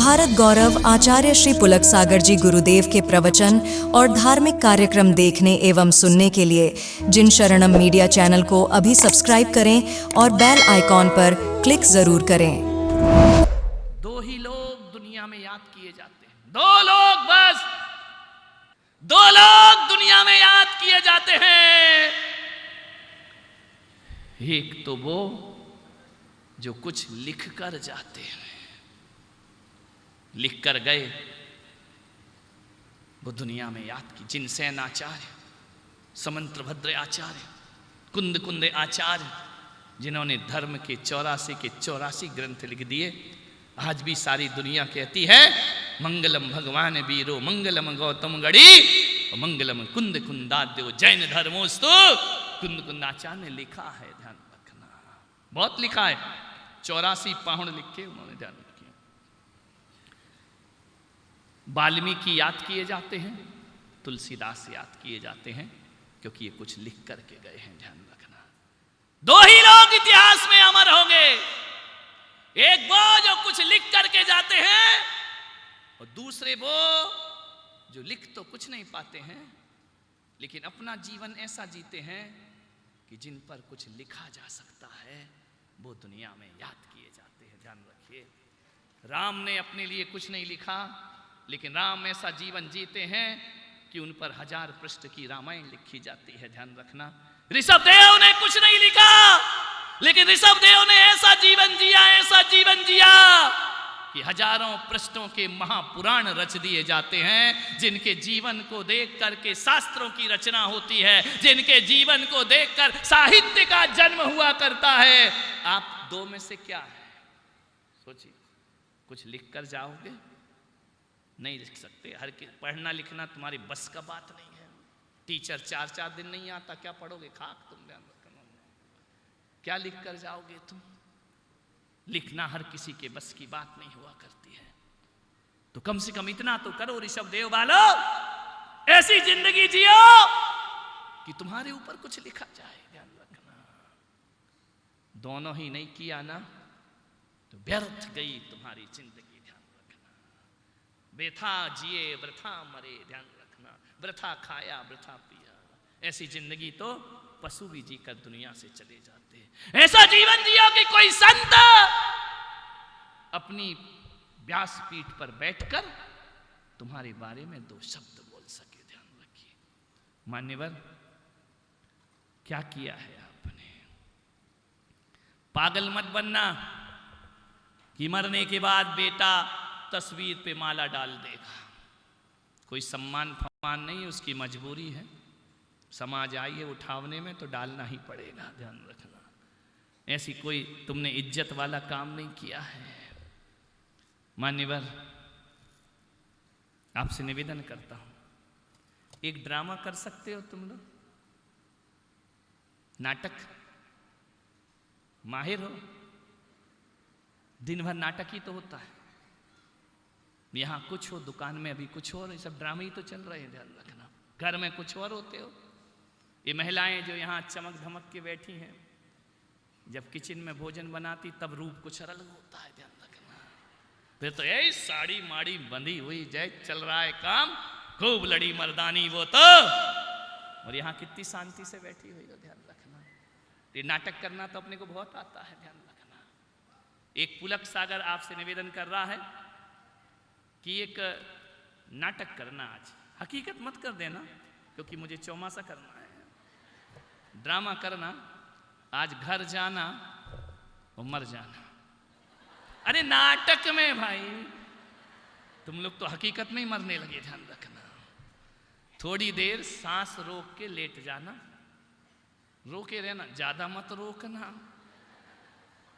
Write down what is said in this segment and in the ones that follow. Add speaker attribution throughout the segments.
Speaker 1: भारत गौरव आचार्य श्री पुलक सागर जी गुरुदेव के प्रवचन और धार्मिक कार्यक्रम देखने एवं सुनने के लिए जिन शरणम मीडिया चैनल को अभी सब्सक्राइब करें और बेल आइकॉन पर क्लिक जरूर करें।
Speaker 2: दो ही लोग दुनिया में याद किए जाते हैं, दो लोग बस, दो लोग दुनिया में याद किए जाते हैं। एक तो वो जो कुछ लिख कर जाते हैं, लिख कर गए, वो दुनिया में याद की। जिनसेन आचार्य, समंत्रभद्र आचार्य, कुंद कुंद आचार्य, जिन्होंने धर्म के 84 ग्रंथ लिख दिए। आज भी सारी दुनिया कहती है मंगलम भगवान वीरो, मंगलम गौतम गढ़ी, और मंगलम कुंद कुंदाद्यो जैन धर्मोस्तु। कुंद कुंद आचार्य ने लिखा है, ध्यान रखना, बहुत लिखा है, 84 पाहुण लिखे उन्होंने, ध्यान रखिए। वाल्मीकि याद किए जाते हैं, तुलसीदास याद किए जाते हैं, क्योंकि ये कुछ लिख करके गए हैं, ध्यान रखना। दो ही लोग इतिहास में अमर होंगे, एक वो जो कुछ लिख करके जाते हैं, और दूसरे वो जो लिख तो कुछ नहीं पाते हैं, लेकिन अपना जीवन ऐसा जीते हैं कि जिन पर कुछ लिखा जा सकता है, वो दुनिया में याद किए जाते हैं, ध्यान रखिए। राम ने अपने लिए कुछ नहीं लिखा, लेकिन राम ऐसा जीवन जीते हैं कि उन पर 1000 पृष्ठ की रामायण लिखी जाती है, ध्यान रखना। ऋषभदेव ने कुछ नहीं लिखा, लेकिन ऋषभदेव ने ऐसा जीवन जिया, ऐसा जीवन जिया कि 1000 पृष्ठों के महापुराण रच दिए जाते हैं, जिनके जीवन को देख करके शास्त्रों की रचना होती है, जिनके जीवन को देखकर साहित्य का जन्म हुआ करता है। आप दो में से क्या है, सोचिए। कुछ लिख कर जाओगे, नहीं लिख सकते। हर के पढ़ना लिखना तुम्हारी बस का बात नहीं है। टीचर 4 दिन नहीं आता, क्या पढ़ोगे, खाक तुम, ध्यान रखना। क्या लिख कर जाओगे तुम? लिखना हर किसी के बस की बात नहीं हुआ करती है। तो कम से कम इतना तो करो ऋषभदेव वालों, ऐसी जिंदगी जियो कि तुम्हारे ऊपर कुछ लिखा जाए, ध्यान रखना। दोनों ही नहीं किया ना, तो व्यर्थ गई तुम्हारी जिंदगी, ध्यान रखना। वृथा जिए वृथा मरे, ध्यान रखना। वृथा खाया वृथा पिया, ऐसी जिंदगी तो पशु भी जीकर दुनिया से चले जाते हैं। ऐसा जीवन जियो कि कोई संत अपनी व्यासपीठ पर बैठकर तुम्हारे बारे में 2 शब्द बोल सके, ध्यान रखिए। मान्यवर, क्या किया है आपने? पागल मत बनना कि मरने के बाद बेटा तस्वीर पे माला डाल देगा। कोई सम्मान फमान नहीं, उसकी मजबूरी है। समाज आई है उठावने में तो डालना ही पड़ेगा, ध्यान रखना। ऐसी कोई तुमने इज्जत वाला काम नहीं किया है। मान्यवर, आपसे निवेदन करता हूं, एक ड्रामा कर सकते हो तुम लोग? नाटक माहिर हो? दिन भर नाटक ही तो होता है। यहां कुछ हो, दुकान में अभी कुछ और, ये सब ड्रामे ही तो चल रहे हैं, ध्यान रखना। घर में कुछ और होते हो। ये महिलाएं जो यहाँ चमक धमक के बैठी हैं, जब किचन में भोजन बनाती तब रूप कुछ अलग होता है, ध्यान रखना। फिर तो यही साड़ी माड़ी बंधी हुई, जय चल रहा है काम, खूब लड़ी मर्दानी वो तो, और यहाँ कितनी शांति से बैठी हुई हो, ध्यान रखना। ये नाटक करना तो अपने को बहुत आता है, ध्यान रखना। एक पुलक सागर आपसे निवेदन कर रहा है कि एक नाटक करना आज, हकीकत मत कर देना, क्योंकि मुझे चौमासा करना है। ड्रामा करना, आज घर जाना और मर जाना। अरे नाटक में भाई, तुम लोग तो हकीकत में ही मरने लगे, ध्यान रखना। थोड़ी देर सांस रोक के लेट जाना, रोके रहना, ज्यादा मत रोकना,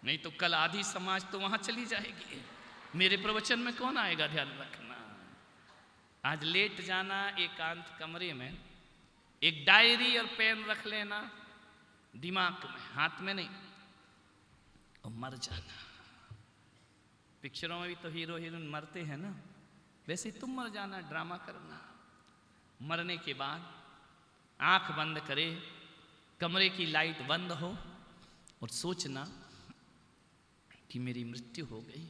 Speaker 2: नहीं तो कल आधी समाज तो वहां चली जाएगी। मेरे प्रवचन में कौन आएगा, ध्यान रखना। आज लेट जाना एकांत कमरे में, एक डायरी और पेन रख लेना दिमाग में, हाथ में नहीं, और मर जाना। पिक्चरों में भी तो हीरो हीरोइन मरते हैं ना, वैसे तुम मर जाना, ड्रामा करना। मरने के बाद आंख बंद करे, कमरे की लाइट बंद हो, और सोचना कि मेरी मृत्यु हो गई,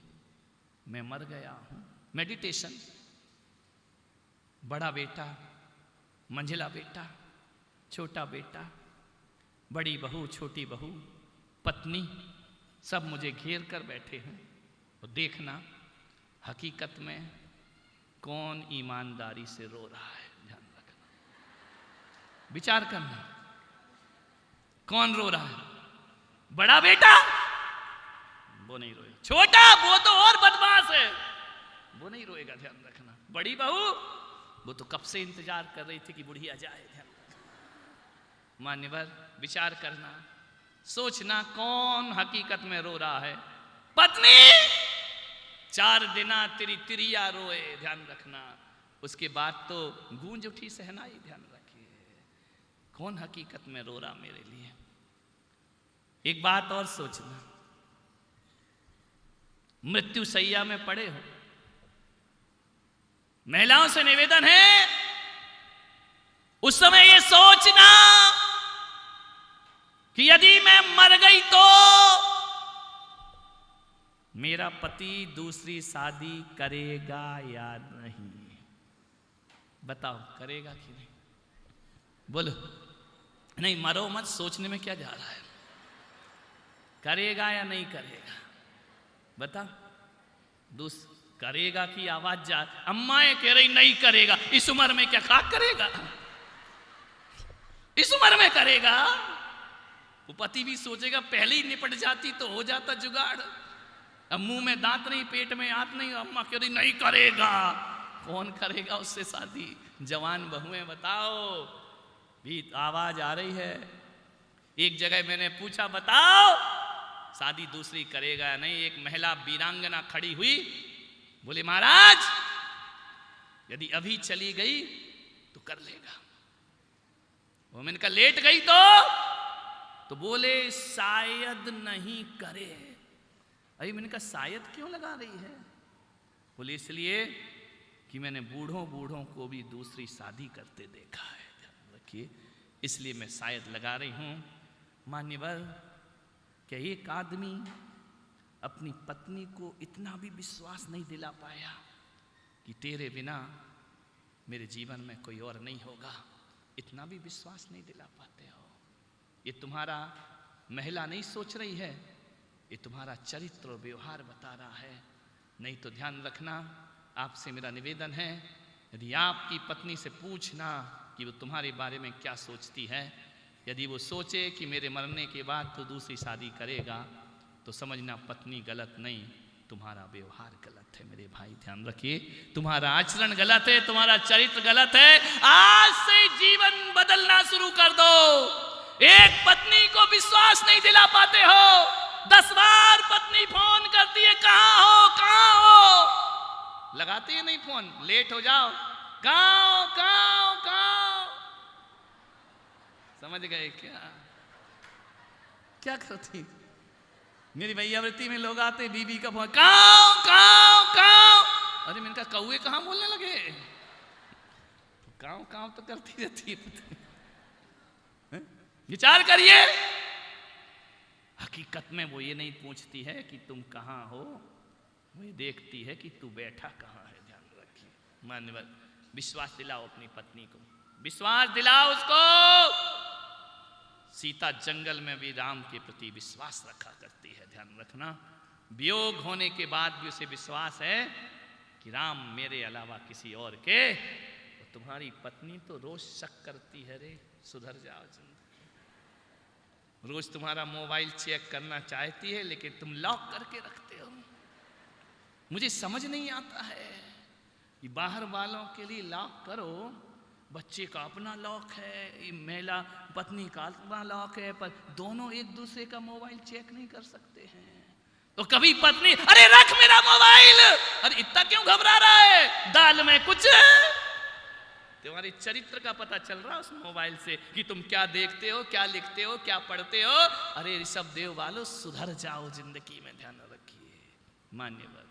Speaker 2: मैं मर गया हूं। मेडिटेशन, बड़ा बेटा, मंझला बेटा, छोटा बेटा, बड़ी बहू, छोटी बहू, पत्नी, सब मुझे घेर कर बैठे हैं। और देखना हकीकत में कौन ईमानदारी से रो रहा है, ध्यान रखना, विचार करना, कौन रो रहा है। बड़ा बेटा वो नहीं रोएगा, छोटा वो तो और बदमाश है, वो नहीं रोएगा, ध्यान रखना। बड़ी बहू वो तो कब से इंतजार कर रही थी कि बुढ़िया जाए, ध्यान रखना। मान्यवर, विचार करना, सोचना कौन हकीकत में रो रहा है। पत्नी 4 दिना तेरी तिरिया रोए, ध्यान रखना, उसके बाद तो गूंज उठी सहनाई, ध्यान रखिए। कौन हकीकत में रो रहा मेरे लिए। एक बात और सोचना, मृत्यु सैया में पड़े हो, महिलाओं से निवेदन है उस समय ये सोचना कि यदि मैं मर गई तो मेरा पति दूसरी शादी करेगा या नहीं। बताओ करेगा कि नहीं, बोलो। नहीं मरो मत, सोचने में क्या जा रहा है, करेगा या नहीं करेगा, बता। करेगा की आवाज जा, अम्मा ये कह रही नहीं करेगा, इस उम्र में क्या खाक करेगा, इस उम्र में करेगा। वो पति भी सोचेगा पहले ही निपट जाती तो हो जाता जुगाड़, अब मुंह में दांत नहीं, पेट में हाथ नहीं, अम्मा कह रही नहीं करेगा, कौन करेगा उससे शादी। जवान बहुएं बताओ, भी आवाज आ रही है। एक जगह मैंने पूछा बताओ शादी दूसरी करेगा या नहीं, एक महिला वीरांगना खड़ी हुई, बोले महाराज यदि अभी चली गई तो कर लेगा, वो मैंने कहा लेट गई तो बोले शायद नहीं करे। अभी मैंने कहा शायद क्यों लगा रही है, बोले इसलिए कि मैंने बूढ़ों को भी दूसरी शादी करते देखा है, ध्यान रखिए, इसलिए मैं शायद लगा रही हूं। मान्यवर, क्या एक आदमी अपनी पत्नी को इतना भी विश्वास नहीं दिला पाया कि तेरे बिना मेरे जीवन में कोई और नहीं होगा, इतना भी विश्वास नहीं दिला पाते हो। ये तुम्हारा महिला नहीं सोच रही है, ये तुम्हारा चरित्र और व्यवहार बता रहा है। नहीं तो ध्यान रखना, आपसे मेरा निवेदन है, यदि आपकी पत्नी से पूछना कि वो तुम्हारे बारे में क्या सोचती है, यदि वो सोचे कि मेरे मरने के बाद तो दूसरी शादी करेगा, तो समझना पत्नी गलत नहीं, तुम्हारा व्यवहार गलत है। मेरे भाई ध्यान रखिए, तुम्हारा आचरण गलत है, तुम्हारा चरित्र गलत है। आज से जीवन बदलना शुरू कर दो। एक पत्नी को विश्वास नहीं दिला पाते हो, 10 बार पत्नी फोन करती है कहां हो, लगाती है नहीं फोन, लेट हो जाओ, कहां समझ गए क्या करती। मेरी भैयावृत्ति में लोग आते, बीबी का फोन काव, अरे मैंने कहा कौए कहां बोलने लगे, काव तो करती रहती है। विचार करिए, हकीकत में वो ये नहीं पूछती है कि तुम कहां हो, वो ये देखती है कि तू बैठा कहां है। ध्यान रखिए मान्यवर, विश्वास दिलाओ अपनी पत्नी को, विश्वास दिलाओ उसको। सीता जंगल में भी राम के प्रति विश्वास रखा करती है, ध्यान रखना। वियोग होने के बाद भी उसे विश्वास है कि राम मेरे अलावा किसी और के। तो तुम्हारी पत्नी तो रोज शक करती है, रे सुधर जाओ जिंदगी। रोज तुम्हारा मोबाइल चेक करना चाहती है, लेकिन तुम लॉक करके रखते हो। मुझे समझ नहीं आता है कि बाहर वालों के लिए लॉक करो, बच्चे का अपना लॉक है, महिला पत्नी का अपना लॉक है, पर दोनों एक दूसरे का मोबाइल चेक नहीं कर सकते हैं। तो कभी पत्नी अरे रख मेरा मोबाइल, अरे इतना क्यों घबरा रहा है, दाल में कुछ तुम्हारे चरित्र का पता चल रहा है उस मोबाइल से कि तुम क्या देखते हो, क्या लिखते हो, क्या पढ़ते हो। अरे ऋषभ देव वालों सुधर जाओ जिंदगी में, ध्यान रखिए। मान्यवर,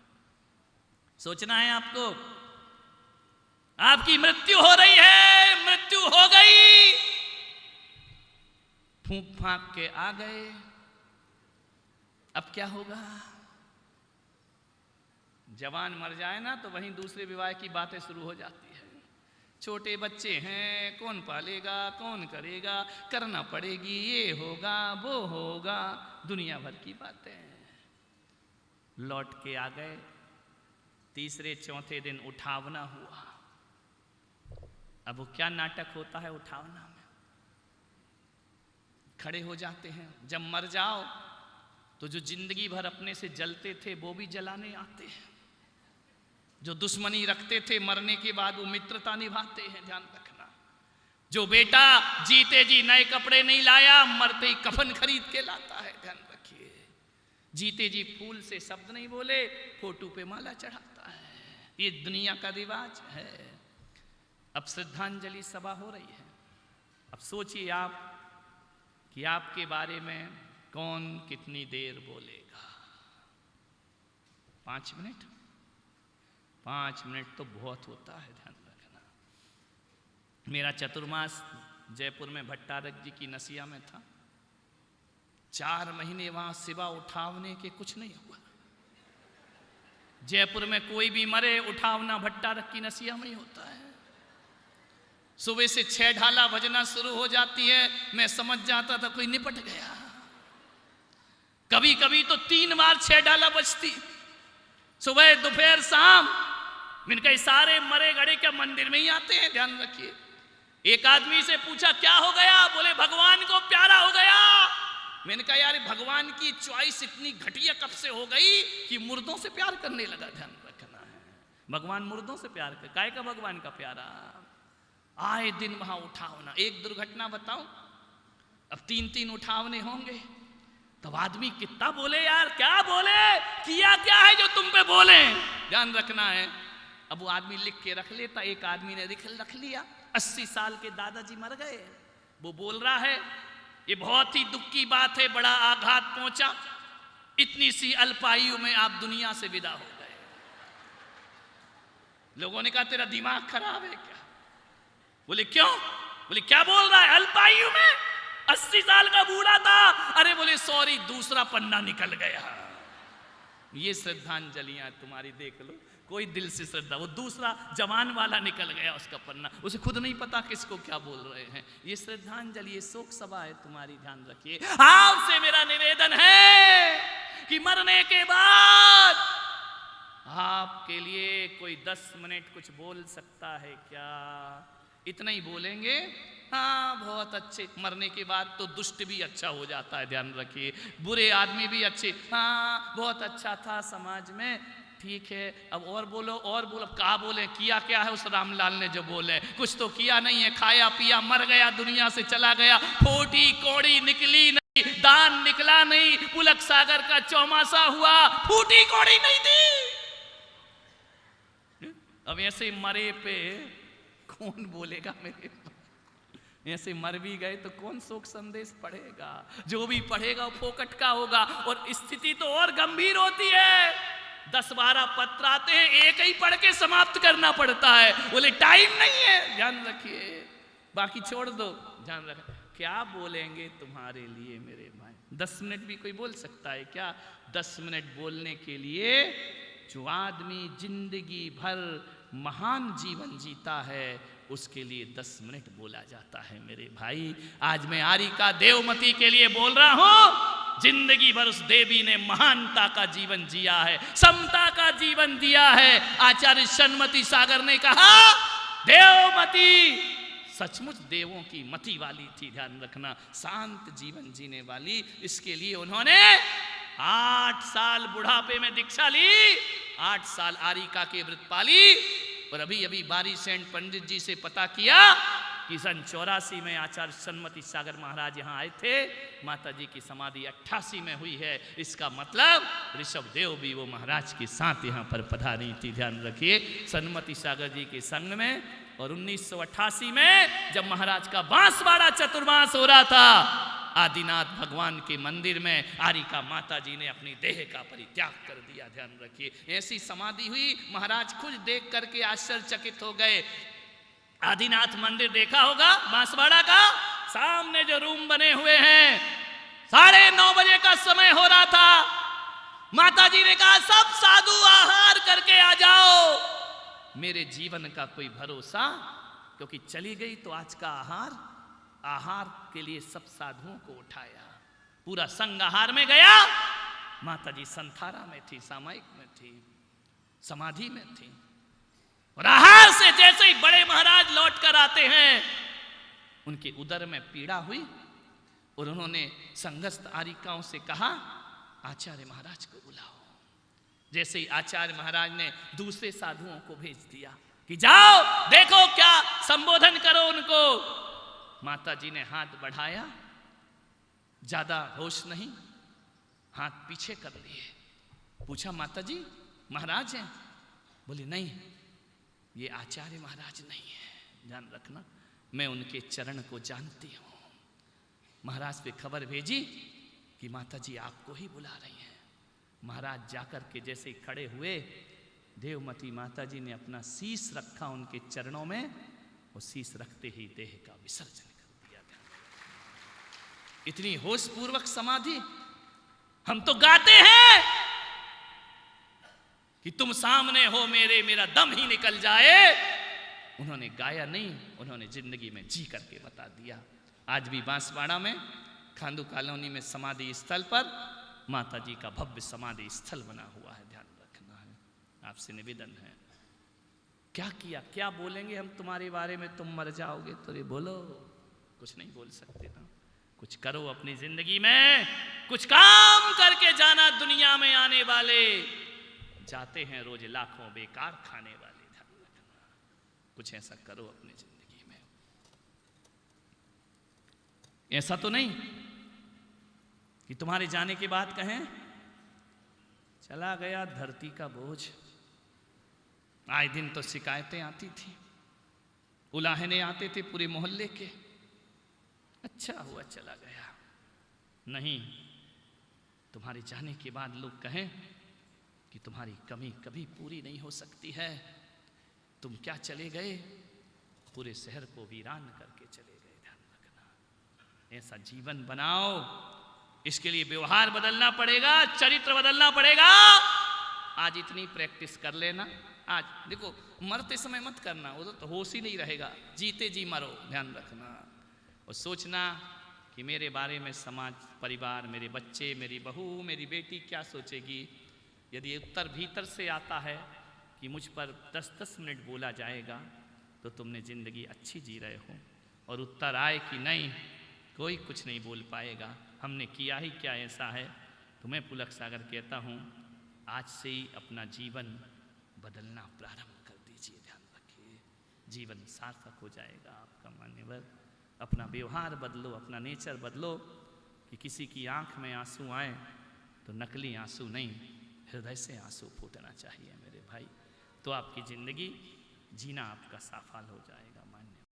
Speaker 2: सोचना है आपको, आपकी मृत्यु हो रही है, मृत्यु हो गई, फूंक फांक के आ गए, अब क्या होगा। जवान मर जाए ना तो वहीं दूसरे विवाह की बातें शुरू हो जाती है। छोटे बच्चे हैं, कौन पालेगा, कौन करेगा, करना पड़ेगी, ये होगा वो होगा, दुनिया भर की बातें। लौट के आ गए, तीसरे चौथे दिन उठावना हुआ। अब वो क्या नाटक होता है उठावना में, खड़े हो जाते हैं। जब मर जाओ तो जो जिंदगी भर अपने से जलते थे वो भी जलाने आते हैं, जो दुश्मनी रखते थे मरने के बाद वो मित्रता निभाते हैं। ध्यान रखना, जो बेटा जीते जी नए कपड़े नहीं लाया, मरते ही कफन खरीद के लाता है। ध्यान रखिए, जीते जी फूल से शब्द नहीं बोले, फोटो पे माला चढ़ाता है। ये दुनिया का रिवाज है। अब श्रद्धांजलि सभा हो रही है। अब सोचिए आप कि आपके बारे में कौन कितनी देर बोलेगा। 5 मिनट? 5 मिनट तो बहुत होता है। ध्यान रखना, मेरा चतुर्मास जयपुर में भट्टारक जी की नसिया में था। 4 महीने वहां सिवा उठावने के कुछ नहीं हुआ। जयपुर में कोई भी मरे, उठावना भट्टारक की नसिया में ही होता है। सुबह से 6 ढाला बजना शुरू हो जाती है, मैं समझ जाता था कोई निपट गया। कभी कभी तो 3 बार 6 ढाला बजती, सुबह दोपहर शाम। मैंने कहा सारे मरे गड़े क्या मंदिर में ही आते हैं? ध्यान रखिए। एक आदमी से पूछा क्या हो गया, बोले भगवान को प्यारा हो गया। मैंने कहा यार भगवान की चॉइस इतनी घटिया कब से हो गई कि मुर्दों से प्यार करने लगा। ध्यान रखना है, भगवान मुर्दों से प्यार कर, काय का भगवान का प्यारा। आए दिन वहां उठावना। एक दुर्घटना बताऊं, अब 3-3 उठावने होंगे, तब आदमी कितना बोले यार, क्या बोले, किया क्या है जो तुम पे बोले। ध्यान रखना है। अब वो आदमी लिख के रख लेता। एक आदमी ने रख लिया, 80 साल के दादाजी मर गए। वो बोल रहा है ये बहुत ही दुख की बात है, बड़ा आघात पहुंचा, इतनी सी अल्पायु में आप दुनिया से विदा हो गए। लोगों ने कहा तेरा दिमाग खराब है क्या? बोले क्यों? बोले क्या बोल रहा है, अल्पायु में 80 साल का बूढ़ा था। अरे बोले सॉरी, दूसरा पन्ना निकल गया। ये श्रद्धांजलियां तुम्हारी देख लो, कोई दिल से श्रद्धा, वो दूसरा जवान वाला निकल गया उसका पन्ना, उसे खुद नहीं पता किसको क्या बोल रहे हैं। ये श्रद्धांजलि, ये शोक सभा है तुम्हारी। ध्यान रखिए। आपसे मेरा निवेदन है कि मरने के बाद आपके लिए कोई 10 मिनट कुछ बोल सकता है क्या? इतना ही बोलेंगे, हाँ बहुत अच्छे। मरने के बाद तो दुष्ट भी अच्छा हो जाता है। ध्यान रखिए, बुरे आदमी भी अच्छे, हाँ बहुत अच्छा था समाज में, ठीक है। अब और बोलो, और बोलो। कहा बोले, किया क्या है उस रामलाल ने जो बोले? कुछ तो किया नहीं है, खाया पिया मर गया, दुनिया से चला गया, फोटी कौड़ी निकली नहीं, दान निकला नहीं, पुलक सागर का चौमासा हुआ, फूटी कौड़ी नहीं दी। अब ऐसे मरे पे कौन बोलेगा मेरे? ऐसे मर भी गए तो कौन शोक संदेश पढ़ेगा? जो भी पढ़ेगा वो फोकट का होगा। और स्थिति तो और गंभीर होती है। 10-12 पत्र आते हैं, एक ही पढ़ के समाप्त करना पड़ता है। बोले टाइम नहीं है। ध्यान रखिए, बाकी छोड़ दो। ध्यान रखिए, क्या बोलेंगे तुम्हारे लिए मेरे भाई? 10 मिनट भी कोई बोल सकता है क्या? 10 मिनट बोलने के लिए जो आदमी जिंदगी भर महान जीवन जीता है उसके लिए 10 मिनट बोला जाता है मेरे भाई। आज मैं आरिका देवमती के लिए बोल रहा हूं। जिंदगी भर उस देवी ने महानता का जीवन जिया है, समता का जीवन दिया है। आचार्य सन्मति सागर ने कहा देवमती सचमुच देवों की मति वाली थी। ध्यान रखना, शांत जीवन जीने वाली। इसके लिए उन्होंने 8 साल बुढ़ापे में दीक्षा ली, 8 साल आरिका के व्रत पाली। और अभी अभी बारी सेंट पंडित जी से पता किया कि सन 84 में आचार्य सन्मति सागर महाराज यहाँ आए थे। माता जी की समाधि 88 में हुई है। इसका मतलब ऋषभ देव भी वो महाराज के साथ यहाँ पर पधारी थी। ध्यान रखिए, सन्मति सागर जी के संग में। और 1988 में जब महाराज का बांसवाड़ा चतुर्मास हो रहा था, आदिनाथ भगवान के मंदिर में आरिका माता जी ने अपनी देह का परित्याग कर दिया। ध्यान रखिए, ऐसी समाधि हुई, महाराज खुद देख करके आश्चर्यचकित हो गए। आदिनाथ मंदिर देखा होगा बांसवाड़ा का, सामने जो रूम बने हुए हैं, 9:30 बजे का समय हो रहा था। माता जी ने कहा सब साधु आहार करके आ जाओ, मेरे जीवन का कोई भरोसा, क्योंकि चली गई तो आज का आहार के लिए सब साधुओं को उठाया। पूरा संघ आहार में गया। माता जी संथारा में थी, सामायिक में थी, समाधि में थी। और आहार से जैसे ही बड़े महाराज लौट कर आते हैं, उनके उदर में पीड़ा हुई और उन्होंने संघस्थ आरिकाओं से कहा आचार्य महाराज को बुलाओ। जैसे ही आचार्य महाराज ने दूसरे साधुओं को भेज दिया कि जाओ देखो क्या संबोधन करो उनको। माता जी ने हाथ बढ़ाया, ज्यादा होश नहीं, हाथ पीछे कर लिए। पूछा माता जी महाराज हैं? बोली नहीं, ये आचार्य महाराज नहीं है, ध्यान रखना, मैं उनके चरण को जानती हूं। महाराज पे खबर भेजी कि माता जी आपको ही बुला रही हैं। महाराज जाकर के जैसे खड़े हुए, देवमती माता जी ने अपना शीश रखा उनके चरणों में, और शीश रखते ही देह का विसर्जन कर दिया। इतनी होश पूर्वक समाधि। हम तो गाते हैं कि तुम सामने हो मेरे, मेरा दम ही निकल जाए। उन्होंने गाया नहीं, उन्होंने जिंदगी में जी करके बता दिया। आज भी बांसवाड़ा में खांडू कॉलोनी में समाधि स्थल पर माता जी का भव्य समाधि स्थल बना हुआ है, ध्यान रखना है। आपसे निवेदन है, क्या किया, क्या बोलेंगे हम तुम्हारे बारे में, तुम मर जाओगे तो ये बोलो, कुछ नहीं बोल सकते ना। कुछ करो अपनी जिंदगी में, कुछ काम करके जाना। दुनिया में आने वाले जाते हैं रोज लाखों बेकार खाने वाले, ध्यान रखना। कुछ ऐसा करो अपनी जिंदगी में। ऐसा तो नहीं कि तुम्हारे जाने के बाद कहें चला गया धरती का बोझ। आए दिन तो शिकायतें आती थी, उलाहने आते थे पूरे मोहल्ले के, अच्छा हुआ चला गया। नहीं, तुम्हारे जाने के बाद लोग कहें कि तुम्हारी कमी कभी पूरी नहीं हो सकती है। तुम क्या चले गए, पूरे शहर को वीरान करके चले गए, ध्यान रखना। ऐसा जीवन बनाओ। इसके लिए व्यवहार बदलना पड़ेगा, चरित्र बदलना पड़ेगा। आज इतनी प्रैक्टिस कर लेना। आज देखो, मरते समय मत करना, वो तो होश ही नहीं रहेगा। जीते जी मरो, ध्यान रखना। और सोचना कि मेरे बारे में समाज, परिवार, मेरे बच्चे, मेरी बहू, मेरी बेटी क्या सोचेगी। यदि उत्तर भीतर से आता है कि मुझ पर 10-10 मिनट बोला जाएगा तो तुमने ज़िंदगी अच्छी जी रहे हो। और उत्तर आए कि नहीं, कोई कुछ नहीं बोल पाएगा, हमने किया ही क्या ऐसा है, तो मैं पुलक सागर कहता हूँ आज से ही अपना जीवन बदलना प्रारंभ कर दीजिए। ध्यान रखिए, जीवन सार्थक हो जाएगा आपका। मान्यवर, अपना व्यवहार बदलो, अपना नेचर बदलो कि किसी की आंख में आंसू आए तो नकली आंसू नहीं, हृदय से आंसू फूटना चाहिए मेरे भाई। तो आपकी ज़िंदगी जीना आपका सफल हो जाएगा। मान्य